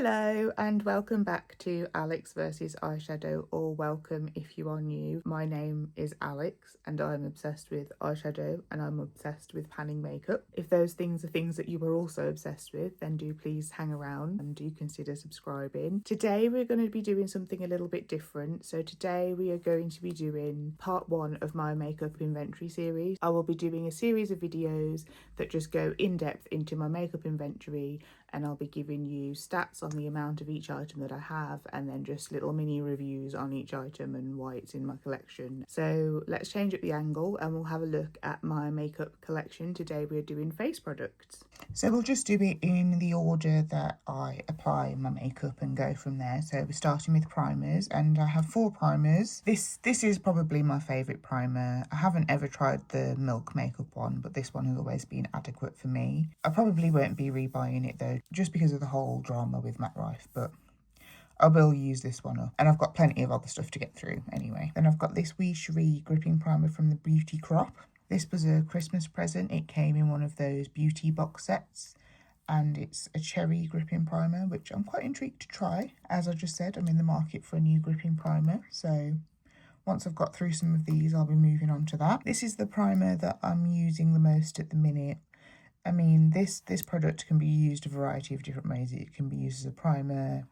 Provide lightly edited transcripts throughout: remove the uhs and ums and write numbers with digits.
Hello and welcome back to Alex versus eyeshadow, or welcome if you are new. My name is Alex and I'm obsessed with eyeshadow and I'm obsessed with panning makeup. If those things are things that you are also obsessed with, then do please hang around and do consider subscribing. Today we're going to be doing something a little bit different. So today we are going to be doing part 1 of my makeup inventory series. I will be doing a series of videos that just go in depth into my makeup inventory, and I'll be giving you stats on the amount of each item that I have, and then just little mini reviews on each item and why it's in my collection. So let's change up the angle and we'll have a look at my makeup collection. Today we're doing face products. So we'll just do it in the order that I apply my makeup and go from there. So we're starting with primers, and I have 4 primers. This is probably my favourite primer. I haven't ever tried the Milk makeup one, but this one has always been adequate for me. I probably won't be rebuying it though, just because of the whole drama with Matte Rife, but I will use this one up. And I've got plenty of other stuff to get through anyway. Then I've got this Wee Cherie gripping primer from the Beauty Crop. This was a Christmas present. It came in one of those beauty box sets, and it's a cherry gripping primer, which I'm quite intrigued to try. As I just said, I'm in the market for a new gripping primer, so once I've got through some of these, I'll be moving on to that. This is the primer that I'm using the most at the minute. I mean, this product can be used a variety of different ways. It can be used as a primer,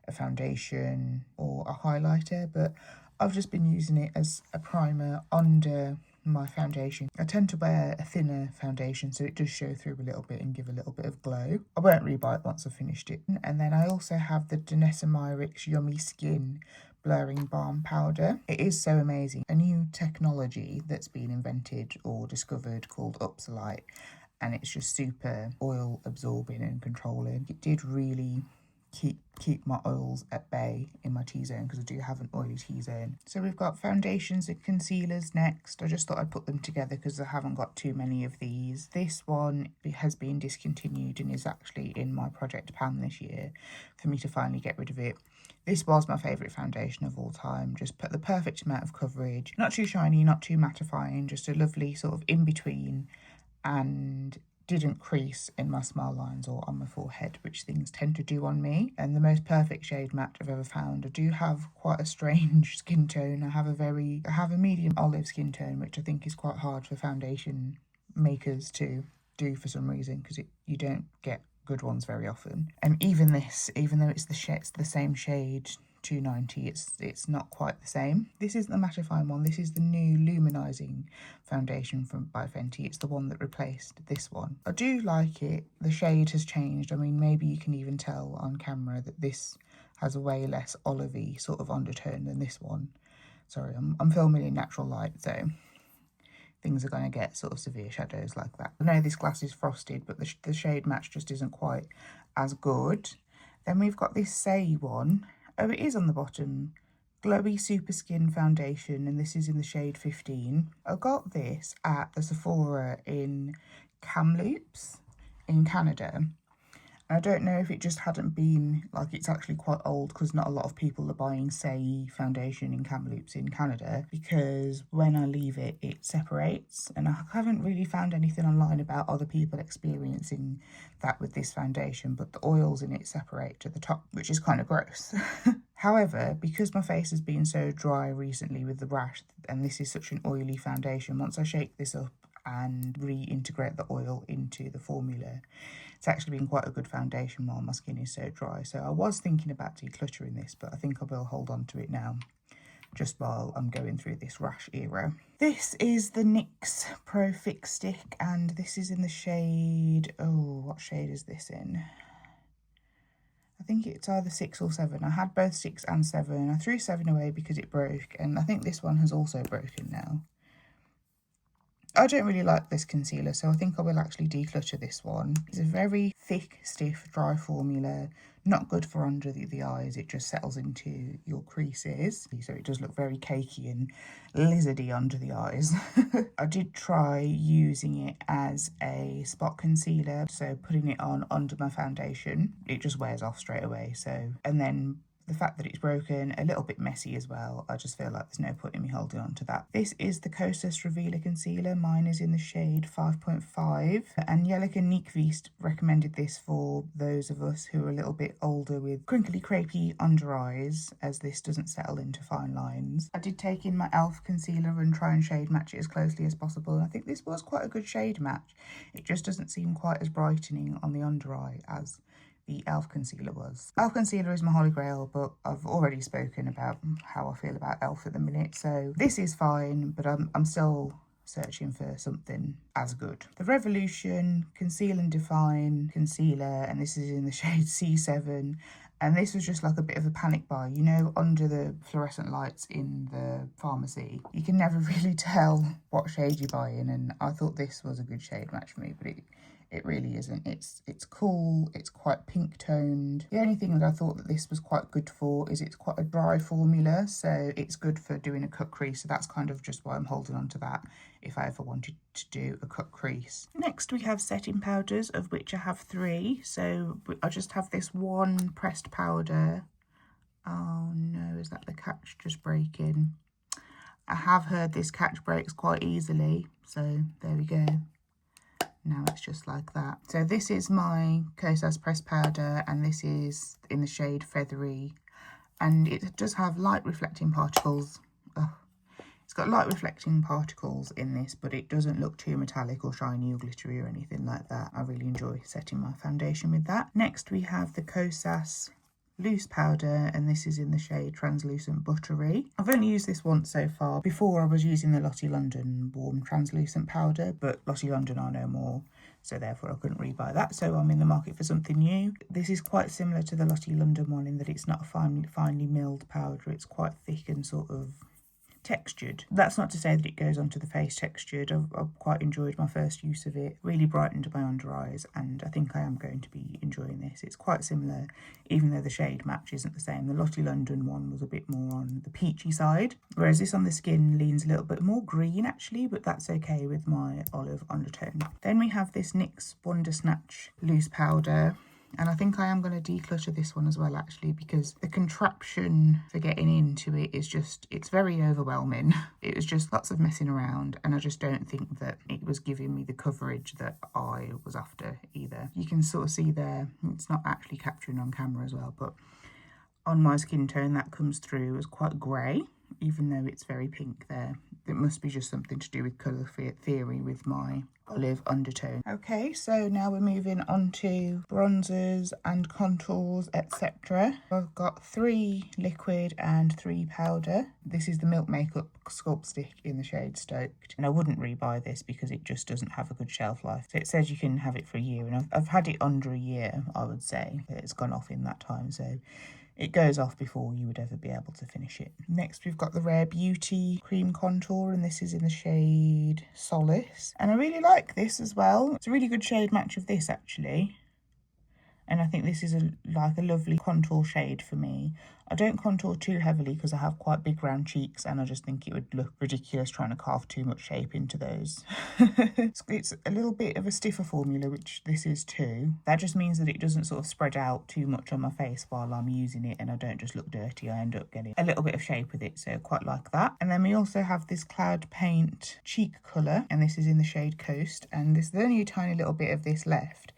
a foundation, or a highlighter, but I've just been using it as a primer under my foundation. I tend to wear a thinner foundation, so it does show through a little bit and give a little bit of glow. I won't rebuy it once I've finished it. And then I also have the Danessa Myricks Yummy Skin Blurring Balm Powder. It is so amazing. A new technology that's been invented or discovered called Upsolite, and it's just super oil absorbing and controlling. It did really keep my oils at bay in my T-zone, because I do have an oily T-zone. So we've got foundations and concealers next. I just thought I'd put them together because I haven't got too many of these. This one has been discontinued and is actually in my project pan this year for me to finally get rid of it. This was my favourite foundation of all time. Just put the perfect amount of coverage. Not too shiny, not too mattifying, just a lovely sort of in-between, and didn't crease in my smile lines or on my forehead, which things tend to do on me. And the most perfect shade match I've ever found. I do have quite a strange skin tone. I have a medium olive skin tone, which I think is quite hard for foundation makers to do for some reason, because you don't get good ones very often. And even this, even though it's the same shade, 290, it's not quite the same. This isn't the mattifying one. This is the new luminizing foundation by Fenty. It's the one that replaced this one. I do like it. The shade has changed. I mean, maybe you can even tell on camera that this has a way less olivey sort of undertone than this one. Sorry, I'm filming in natural light, so things are going to get sort of severe shadows like that. I know this glass is frosted, but the shade match just isn't quite as good. Then we've got this Say one. Oh, it is on the bottom. Glowy Super Skin Foundation, and this is in the shade 15. I got this at the Sephora in Kamloops in Canada. I don't know if it just hadn't been, like, it's actually quite old, because not a lot of people are buying Say foundation in Kamloops in Canada, because when I leave it, it separates. And I haven't really found anything online about other people experiencing that with this foundation, but the oils in it separate to the top, which is kind of gross. However, because my face has been so dry recently with the rash, and this is such an oily foundation, once I shake this up and reintegrate the oil into the formula, it's actually been quite a good foundation while my skin is so dry. So I was thinking about decluttering this, but I think I will hold on to it now, just while I'm going through this rash era. This is the NYX Pro Fix Stick, and this is in the shade, oh, what shade is this in? I think it's either 6 or 7. I had both 6 and 7. I threw 7 away because it broke, and I think this one has also broken now. I don't really like this concealer, so I think I will actually declutter this one. It's a very thick, stiff, dry formula. Not good for under the eyes. It just settles into your creases. So it does look very cakey and lizardy under the eyes. I did try using it as a spot concealer. So putting it on under my foundation, it just wears off straight away. So, and then The fact that it's broken, a little bit messy as well. I just feel like there's no point in me holding on to that. This is the Kosas Revealer Concealer. Mine is in the shade 5.5. And Jelleke Nyqvist recommended this for those of us who are a little bit older with crinkly, crepey under eyes, as this doesn't settle into fine lines. I did take in my e.l.f. concealer and try and shade match it as closely as possible. And I think this was quite a good shade match. It just doesn't seem quite as brightening on the under eye as the e.l.f. concealer was. e.l.f. concealer is my holy grail, but I've already spoken about how I feel about e.l.f. at the minute, so this is fine, but I'm still searching for something as good. The Revolution Conceal and Define Concealer, and this is in the shade C7, and this was just like a bit of a panic buy. You know, under the fluorescent lights in the pharmacy, you can never really tell what shade you're buying, and I thought this was a good shade match for me, but it really isn't. It's cool, it's quite pink toned. The only thing that I thought that this was quite good for is it's quite a dry formula, so it's good for doing a cut crease, so that's kind of just why I'm holding on to that if I ever wanted to do a cut crease. Next we have setting powders, of which I have 3, so I just have this one pressed powder. Oh no, is that the catch just breaking? I have heard this catch breaks quite easily, so there we go. Now it's just like that. So this is my Kosas pressed powder, and this is in the shade Feathery, and it does have light reflecting particles. It's got light reflecting particles in this, but it doesn't look too metallic or shiny or glittery or anything like that. I really enjoy setting my foundation with that. Next we have the Kosas loose powder, and this is in the shade Translucent Buttery. I've only used this once so far. Before I was using the Lottie London warm translucent powder, but Lottie London are no more, so therefore I couldn't rebuy that, so I'm in the market for something new. This is quite similar to the Lottie London one in that it's not a finely milled powder. It's quite thick and sort of textured. That's not to say that it goes onto the face textured. I've quite enjoyed my first use of it. Really brightened my under eyes, and I think I am going to be enjoying this. It's quite similar, even though the shade match isn't the same. The Lottie London one was a bit more on the peachy side, whereas this on the skin leans a little bit more green actually, but that's okay with my olive undertone. Then we have this NYX Wonder Snatch loose powder. And I think I am going to declutter this one as well, actually, because the contraption for getting into it is just, it's very overwhelming. It was just lots of messing around, and I just don't think that it was giving me the coverage that I was after either. You can sort of see there, it's not actually capturing on camera as well, but on my skin tone that comes through as quite grey, even though it's very pink there. It must be just something to do with colour theory with my olive undertone. Okay, so now we're moving on to bronzers and contours, etc. I've got 3 liquid and 3 powder. This is the Milk Makeup Sculpt Stick in the shade Stoked, and I wouldn't rebuy this because it just doesn't have a good shelf life. So it says you can have it for a year, and I've had it under a year, I would say. It's gone off in that time, so it goes off before you would ever be able to finish it. Next we've got the Rare Beauty Cream Contour, and this is in the shade Solace. And I really like this as well. It's a really good shade match of this actually. And I think this is like a lovely contour shade for me. I don't contour too heavily because I have quite big round cheeks, and I just think it would look ridiculous trying to carve too much shape into those. It's a little bit of a stiffer formula, which this is too. That just means that it doesn't sort of spread out too much on my face while I'm using it, and I don't just look dirty. I end up getting a little bit of shape with it, so I quite like that. And then we also have this Cloud Paint cheek colour, and this is in the shade Coast, and there's only a tiny little bit of this left.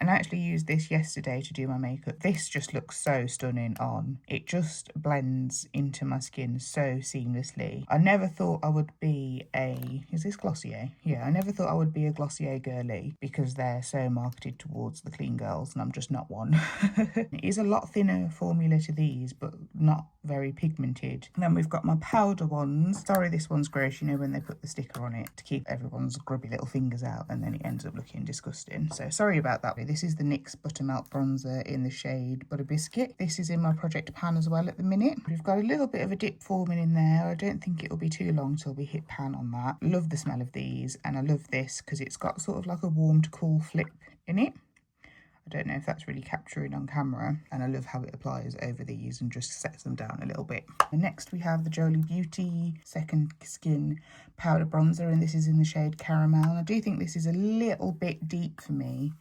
And I actually used this yesterday to do my makeup. This just looks so stunning on. It just blends into my skin so seamlessly. I never thought I would be a... Is this Glossier? Yeah, I never thought I would be a Glossier girly because they're so marketed towards the clean girls, and I'm just not one. It is a lot thinner formula to these, but not very pigmented. And then we've got my powder ones. Sorry, this one's gross, you know, when they put the sticker on it to keep everyone's grubby little fingers out, and then it ends up looking disgusting. So sorry about that. This is the NYX Buttermelt Bronzer in the shade Butter Biscuit. This is in my project pan as well at the minute. We've got a little bit of a dip forming in there. I don't think it'll be too long till we hit pan on that. Love the smell of these, and I love this because it's got sort of like a warm to cool flip in it. I don't know if that's really capturing on camera, and I love how it applies over these and just sets them down a little bit. And next we have the Jolie Beauty Second Skin Powder Bronzer, and this is in the shade Caramel. And I do think this is a little bit deep for me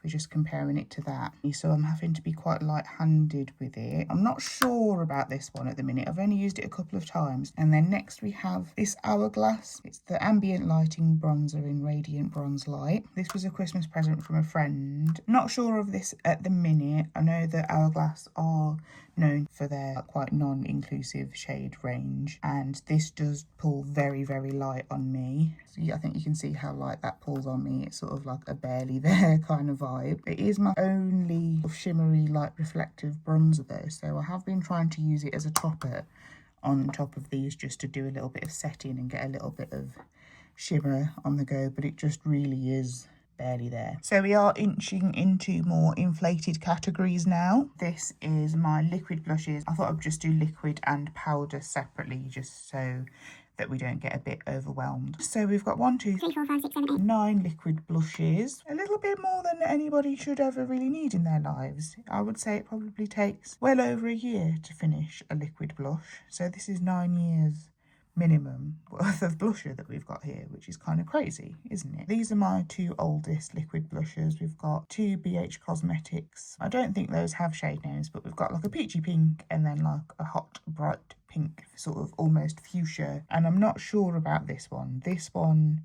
we're just comparing it to that. So I'm having to be quite light-handed with it. I'm not sure about this one at the minute. I've only used it a couple of times. And then next we have this Hourglass. It's the Ambient Lighting Bronzer in Radiant Bronze Light. This was a Christmas present from a friend. Not sure of this at the minute. I know that Hourglass are known for their quite non-inclusive shade range, and this does pull very, very light on me. So yeah, I think you can see how light that pulls on me. It's sort of like a barely there kind of vibe. It is my only shimmery light reflective bronzer though, so I have been trying to use it as a topper on top of these just to do a little bit of setting and get a little bit of shimmer on the go, but it just really is barely there. So we are inching into more inflated categories now. This is my liquid blushes. I thought I'd just do liquid and powder separately just so that we don't get a bit overwhelmed. So we've got 1, 2, 3, 4, 5, 6, 7, 8, 9 liquid blushes. A little bit more than anybody should ever really need in their lives. I would say it probably takes well over a year to finish a liquid blush. So this is 9 years minimum worth of blusher that we've got here, which is kind of crazy, isn't it? These are my 2 oldest liquid blushers. We've got 2 BH Cosmetics. I don't think those have shade names, but we've got like a peachy pink and then like a hot bright pink, sort of almost fuchsia. And I'm not sure about this one. This one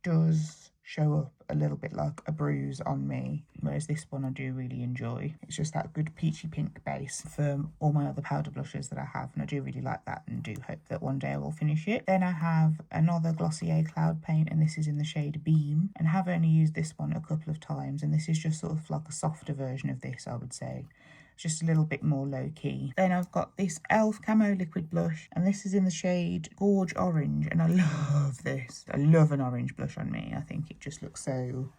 does show up a little bit like a bruise on me, whereas this one I do really enjoy. It's just that good peachy pink base for all my other powder blushes that I have, and I do really like that and do hope that one day I will finish it. Then I have another Glossier Cloud Paint, and this is in the shade Beam, and have only used this one a couple of times, and this is just sort of like a softer version of this, I would say. It's just a little bit more low-key. Then I've got this e.l.f. Camo Liquid Blush, and this is in the shade Gorge Orange, and I love this. I love an orange blush on me. I think it just looks so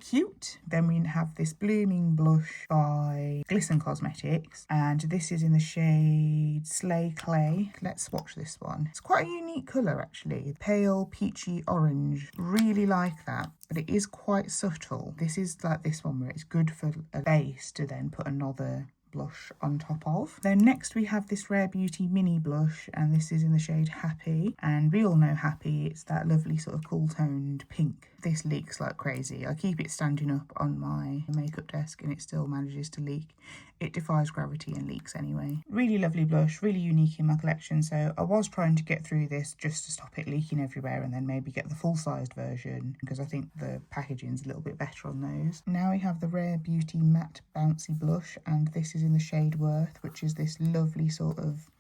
cute. Then we have this Blooming Blush by Glisten Cosmetics, and this is in the shade Slay Clay. Let's swatch this one. It's quite a unique colour actually. Pale peachy orange. Really like that, but it is quite subtle. This is like this one where it's good for a base to then put another blush on top of. Then next we have this Rare Beauty mini blush, and this is in the shade Happy, and we all know Happy, it's that lovely sort of cool toned pink. This leaks like crazy. I keep it standing up on my makeup desk and it still manages to leak. It defies gravity and leaks anyway. Really lovely blush, really unique in my collection, so I was trying to get through this just to stop it leaking everywhere and then maybe get the full-sized version, because I think the packaging's a little bit better on those. Now we have the Rare Beauty Matte Bouncy Blush, and this is in the shade Worth, which is this lovely sort of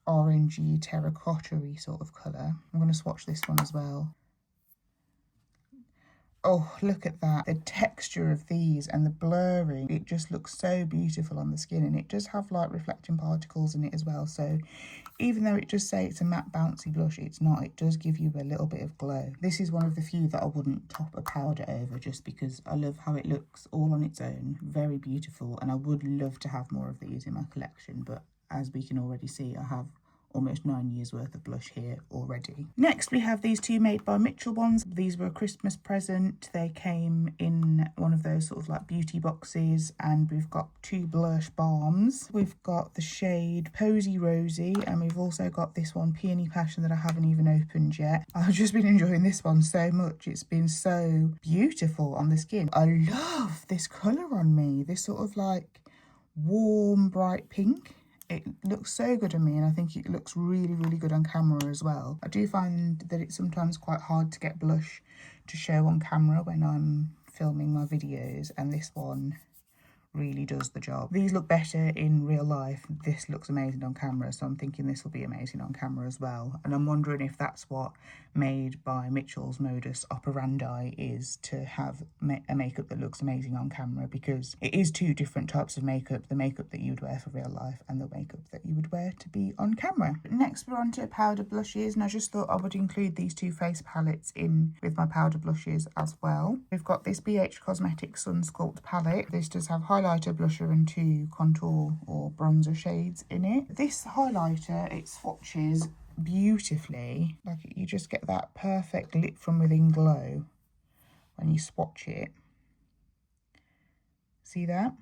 orangey terracotta-y sort of colour. I'm going to swatch this one as well. Oh, look at that. The texture of these and the blurring, it just looks so beautiful on the skin, and it does have like reflecting particles in it as well. So even though it does say it's a matte bouncy blush, it's not. It does give you a little bit of glow. This is one of the few that I wouldn't top a powder over just because I love how it looks all on its own. Very beautiful, and I would love to have more of these in my collection, but as we can already see, I have almost 9 years worth of blush here already. Next we have these 2 Made by Mitchell ones. These were a Christmas present. They came in one of those sort of like beauty boxes, and we've got 2 blush balms. We've got the shade Posy Rosy, and we've also got this one Peony Passion that I haven't even opened yet. I've just been enjoying this one so much. It's been so beautiful on the skin. I love this colour on me, this sort of like warm bright pink. It looks so good on me, and I think it looks really, really good on camera as well. I do find that it's sometimes quite hard to get blush to show on camera when I'm filming my videos, and this one really does the job. These look better in real life. This looks amazing on camera, so I'm thinking this will be amazing on camera as well. And I'm wondering if that's what Made by Mitchell's modus operandi is, to have a makeup that looks amazing on camera, because it is 2 different types of makeup: the makeup that you would wear for real life and the makeup that you would wear to be on camera. Next we're on to powder blushes, and I just thought I would include these 2 face palettes in with my powder blushes as well. We've got this BH Cosmetics Sun Sculpt palette. This does have highlighter, blusher and 2 contour or bronzer shades in it. This highlighter, it swatches beautifully. Like, you just get that perfect lit from within glow when you swatch it. See that?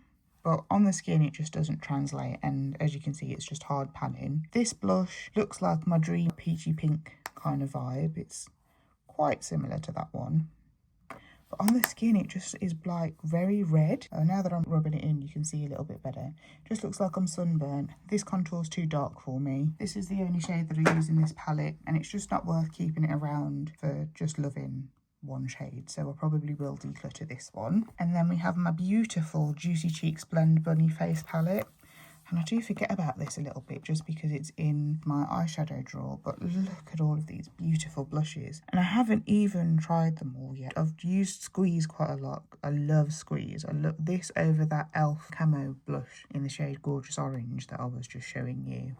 But on the skin it just doesn't translate, and as you can see it's just hard panning. This blush looks like my dream peachy pink kind of vibe. It's quite similar to that one. But on the skin, it just is like very red. Now that I'm rubbing it in, you can see a little bit better. Just looks like I'm sunburnt. This contour's too dark for me. This is the only shade that I use in this palette, and it's just not worth keeping it around for just loving one shade, so I probably will declutter this one. And then we have my beautiful Juicy Cheeks Blend Bunny Face palette. And I do forget about this a little bit just because it's in my eyeshadow drawer, but look at all of these beautiful blushes. And I haven't even tried them all yet. I've used Squeeze quite a lot. I love Squeeze. I love this over that e.l.f. camo blush in the shade Gorgeous Orange that I was just showing you.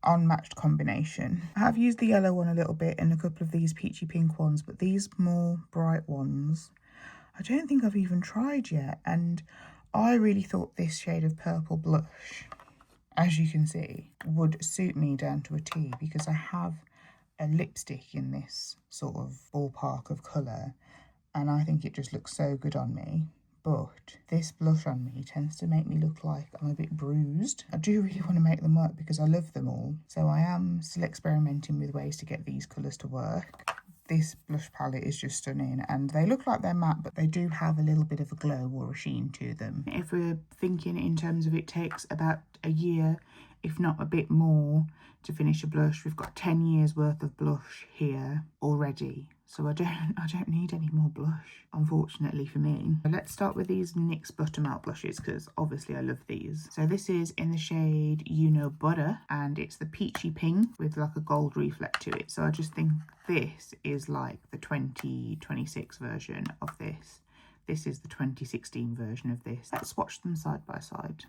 Unmatched combination. I have used the yellow one a little bit and a couple of these peachy pink ones, but these more bright ones I don't think I've even tried yet. And I really thought this shade of purple blush, as you can see, would suit me down to a T, because I have a lipstick in this sort of ballpark of colour and I think it just looks so good on me. But this blush on me tends to make me look like I'm a bit bruised. I do really want to make them work because I love them all. So I am still experimenting with ways to get these colours to work. This blush palette is just stunning, and they look like they're matte, but they do have a little bit of a glow or a sheen to them. If we're thinking in terms of it takes about a year, if not a bit more, to finish a blush, we've got 10 years worth of blush here already. So I don't need any more blush, unfortunately for me. Let's start with these NYX Buttermelt blushes, because obviously I love these. So this is in the shade You Know Butter, and it's the peachy pink with like a gold reflect to it. So I just think this is like the 2026 version of this. This is the 2016 version of this. Let's swatch them side by side.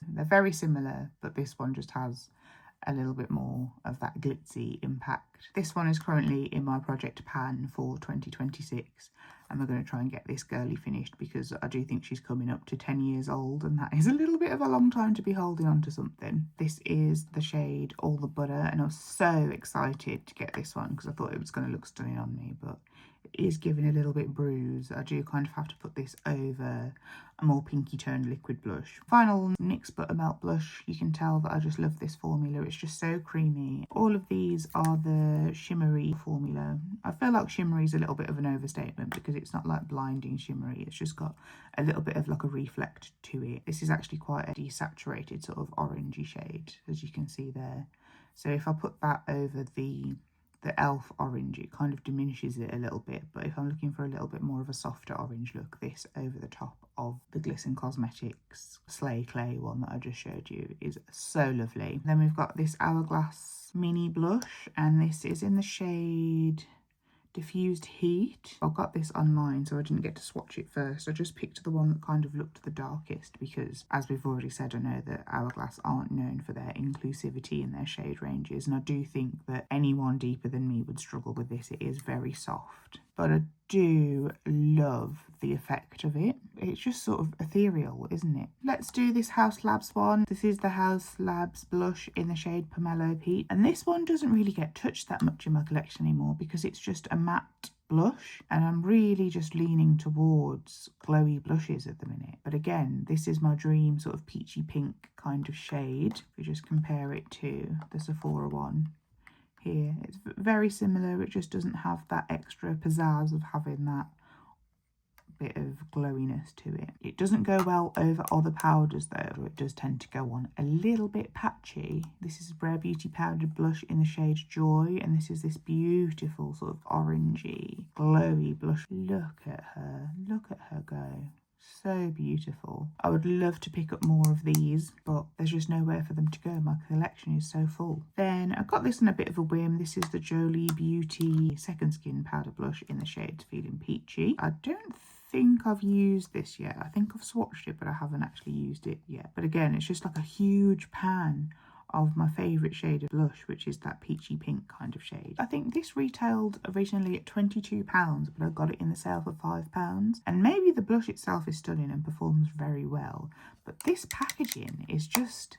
They're very similar, but this one just has a little bit more of that glitzy impact. This one is currently in my project pan for 2026, and we're going to try and get this girly finished because I do think she's coming up to 10 years old, and that is a little bit of a long time to be holding on to something. This is the shade All the Butter, and I was so excited to get this one because I thought it was going to look stunning on me, but it is giving a little bit bruised. I do kind of have to put this over a more pinky toned liquid blush. Final NYX Buttermelt blush. You can tell that I just love this formula. It's just so creamy. All of these are the shimmery formula. I feel like shimmery is a little bit of an overstatement because it's not like blinding shimmery. It's just got a little bit of like a reflect to it. This is actually quite a desaturated sort of orangey shade, as you can see there. So if I put that over the e.l.f. orange, it kind of diminishes it a little bit, but if I'm looking for a little bit more of a softer orange look, this over the top of the Glisten Cosmetics Slay Clay one that I just showed you is so lovely. Then we've got this Hourglass mini blush, and this is in the shade Diffused Heat. I got this online, so I didn't get to swatch it first. I just picked the one that kind of looked the darkest because, as we've already said, I know that Hourglass aren't known for their inclusivity in their shade ranges, and I do think that anyone deeper than me would struggle with this. It is very soft, but I do love the effect of it. It's just sort of ethereal, isn't it? Let's do this House Labs one. This is the House Labs blush in the shade Pomelo Peach, and this one doesn't really get touched that much in my collection anymore because it's just a matte blush, and I'm really just leaning towards glowy blushes at the minute. But again, this is my dream sort of peachy pink kind of shade. If we just compare it to the Sephora one here, it's very similar. It just doesn't have that extra pizzazz of having that bit of glowiness to it. It doesn't go well over other powders though. It does tend to go on a little bit patchy. This is Rare Beauty powdered blush in the shade Joy, and this is this beautiful sort of orangey glowy blush. Look at her go. So beautiful. I would love to pick up more of these, but there's just nowhere for them to go. My collection is so full. Then I got this on a bit of a whim. This is the Jolie Beauty Second Skin powder blush in the shade Feeling Peachy. I don't think I've used this yet. I think I've swatched it, but I haven't actually used it yet. But again, it's just like a huge pan of my favourite shade of blush, which is that peachy pink kind of shade. I think this retailed originally at £22, but I got it in the sale for £5. And maybe the blush itself is stunning and performs very well, but this packaging is just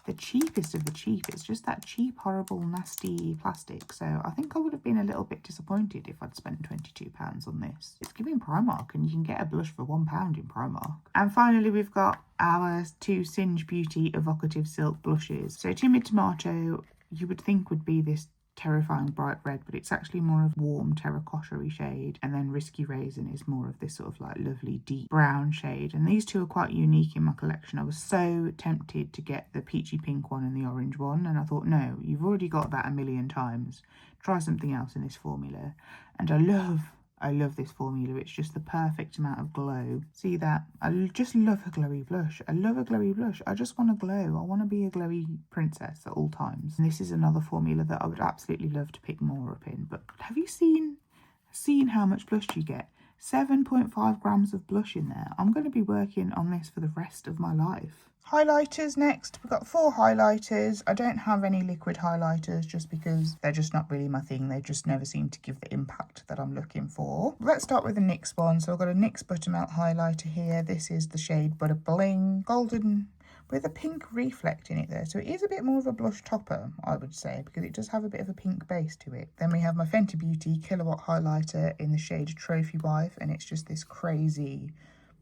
the cheapest of the cheap. It's just that cheap, horrible, nasty plastic. So I think I would have been a little bit disappointed if I'd spent £22 on this. It's giving Primark, and you can get a blush for £1 in Primark. And finally, we've got our two Singe Beauty Evocative Silk blushes. So Timid Tomato, you would think would be this terrifying bright red, but it's actually more of warm terracotta-y shade. And then Risky Raisin is more of this sort of like lovely deep brown shade. And these two are quite unique in my collection. I was so tempted to get the peachy pink one and the orange one, and I thought, no, you've already got that a million times. Try something else in this formula. And I love this formula. It's just the perfect amount of glow. See that? I just love a glowy blush. I love a glowy blush. I just want to glow. I want to be a glowy princess at all times. And this is another formula that I would absolutely love to pick more up in. But have you seen how much blush you get? 7.5 grams of blush in there. I'm going to be working on this for the rest of my life. Highlighters next. We've got 4 highlighters. I don't have any liquid highlighters just because they're just not really my thing. They just never seem to give the impact that I'm looking for. Let's start with the NYX one. So I've got a NYX Buttermelt highlighter here. This is the shade Butter Bling, golden with a pink reflect in it there. So it is a bit more of a blush topper, I would say, because it does have a bit of a pink base to it. Then we have my Fenty Beauty Kilowatt highlighter in the shade Trophy Wife, and it's just this crazy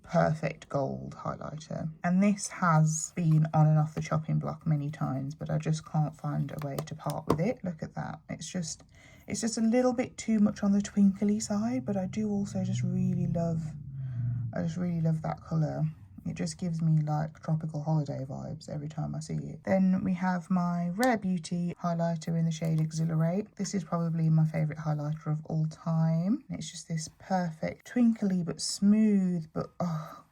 perfect gold highlighter. And this has been on and off the chopping block many times, but I just can't find a way to part with it. Look at that. It's just a little bit too much on the twinkly side, but I do also just really love that colour. It just gives me like tropical holiday vibes every time I see it. Then we have my Rare Beauty highlighter in the shade Exhilarate. This is probably my favourite highlighter of all time. It's just this perfect, twinkly but smooth, but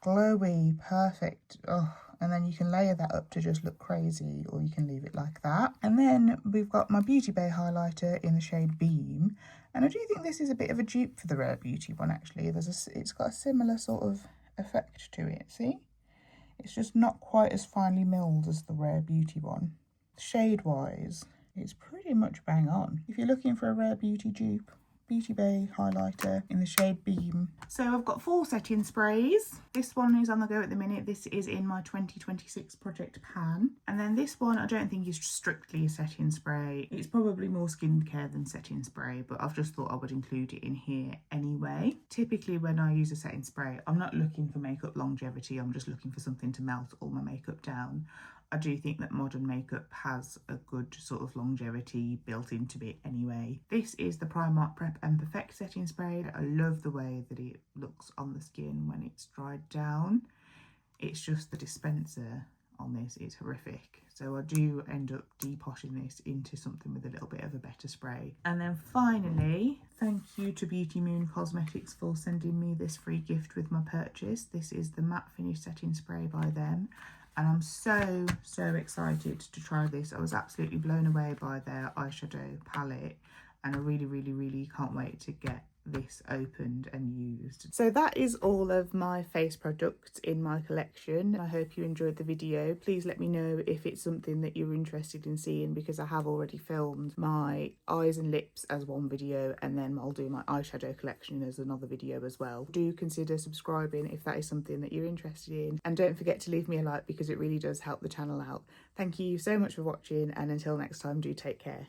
glowy, perfect. And then you can layer that up to just look crazy, or you can leave it like that. And then we've got my Beauty Bay highlighter in the shade Beam. And I do think this is a bit of a dupe for the Rare Beauty one, actually. It's got a similar sort of effect to it, see? It's just not quite as finely milled as the Rare Beauty one. Shade wise, it's pretty much bang on. If you're looking for a Rare Beauty dupe, Beauty Bay highlighter in the shade Beam. So I've got 4 setting sprays. This one is on the go at the minute. This is in my 2026 Project Pan. And then this one I don't think is strictly a setting spray. It's probably more skincare than setting spray, but I've just thought I would include it in here anyway. Typically when I use a setting spray, I'm not looking for makeup longevity. I'm just looking for something to melt all my makeup down. I do think that modern makeup has a good sort of longevity built into it anyway. This is the Primark Prep and Perfect setting spray. I love the way that it looks on the skin when it's dried down. It's just the dispenser on this is horrific. So I do end up depotting this into something with a little bit of a better spray. And then finally, thank you to Beauty Moon Cosmetics for sending me this free gift with my purchase. This is the Matte Finish setting spray by them. And I'm so excited to try this. I was absolutely blown away by their eyeshadow palette, and I really can't wait to get this opened and used. So that is all of my face products in my collection. I hope you enjoyed the video. Please let me know if it's something that you're interested in seeing, because I have already filmed my eyes and lips as one video, and then I'll do my eyeshadow collection as another video as well. Do consider subscribing if that is something that you're interested in, and don't forget to leave me a like because it really does help the channel out. Thank you so much for watching, and until next time, do take care.